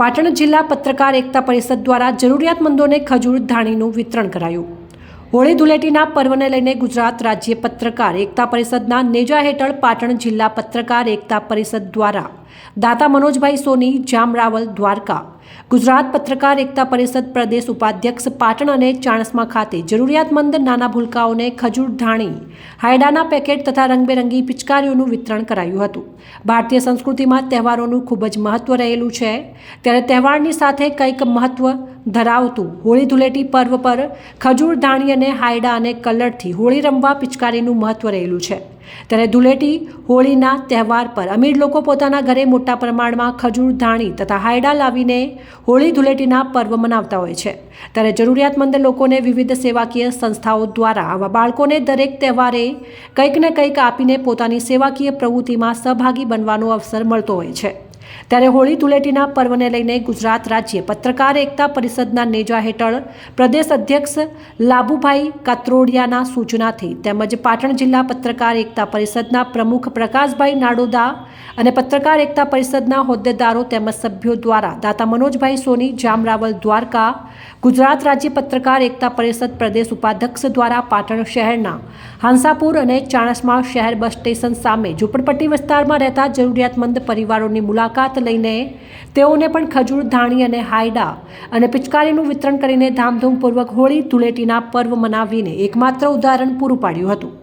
પાટણ જિલ્લા પત્રકાર એકતા પરિષદ દ્વારા જરૂરિયાતમંદોને ખજૂર ધાણીનું વિતરણ કરાયું। હોળી ધૂળેટીના પર્વને લઈને ગુજરાત રાજ્ય પત્રકાર એકતા પરિષદના નેજા હેઠળ પાટણ જિલ્લા પત્રકાર એકતા પરિષદ દ્વારા દાતા મનોજભાઈ સોની, જામરાવલ, દ્વારકા, ગુજરાત પત્રકાર એકતા પરિષદ પ્રદેશ ઉપાધ્યક્ષ પાટણ અને ચાણસ્મા ખાતે જરૂરિયાતમંદ નાના ભૂલકાઓને ખજૂર ધાણી, હાયડાના પેકેટ તથા રંગબેરંગી પિચકારીઓનું વિતરણ કરાયું હતું। ભારતીય સંસ્કૃતિમાં તહેવારોનું ખૂબ જ મહત્વ રહેલું છે, ત્યારે તહેવારની સાથે કંઈક મહત્વ ધરાવતું હોળી ધૂળેટી પર્વ પર ખજૂર ધાણી અને હાયડા અને કલરથી હોળી રમવા પિચકારીનું મહત્વ રહેલું છે। ત્યારે ધૂળેટી હોળીના તહેવાર પર અમીર લોકો પોતાના ઘરે મોટા પ્રમાણમાં ખજૂર ધાણી તથા હાયડા લાવીને હોળી ધૂળેટીના પર્વ મનાવતા હોય છે। ત્યારે જરૂરિયાતમંદ લોકોને વિવિધ સેવાકીય સંસ્થાઓ દ્વારા આવા બાળકોને દરેક તહેવારે કંઈક ને કંઈક આપીને પોતાની સેવાકીય પ્રવૃત્તિમાં સહભાગી બનવાનો અવસર મળતો હોય છે। ત્યારે હોળી ધૂળેટીના પર્વને લઈને ગુજરાત રાજ્ય પત્રકાર એકતા પરિષદના નેજા હેઠળ પ્રદેશ અધ્યક્ષ લાભુભાઈ કાત્રોડિયાના સૂચનાથી તેમજ પાટણ જિલ્લા પત્રકાર એકતા પરિષદના પ્રમુખ પ્રકાશભાઈ નાડોદા અને પત્રકાર એકતા પરિષદના હોદ્દેદારો તેમજ સભ્યો દ્વારા દાતા મનોજભાઈ સોની, જામરાવલ, દ્વારકા, ગુજરાત રાજ્ય પત્રકાર એકતા પરિષદ પ્રદેશ ઉપાધ્યક્ષ દ્વારા પાટણ શહેરના હાંસાપુર અને ચાણસ્મા શહેર બસ સ્ટેશન સામે ઝૂંપડપટ્ટી વિસ્તારમાં રહેતા જરૂરિયાતમંદ પરિવારોની મુલાકાત લઈને તેઓને પણ ખજૂર ધાણી અને હાયડા અને પિચકારીનું વિતરણ કરીને ધામધૂમપૂર્વક હોળી ધૂળેટીના પર્વ મનાવીને એકમાત્ર ઉદાહરણ પૂરું પાડ્યું હતું।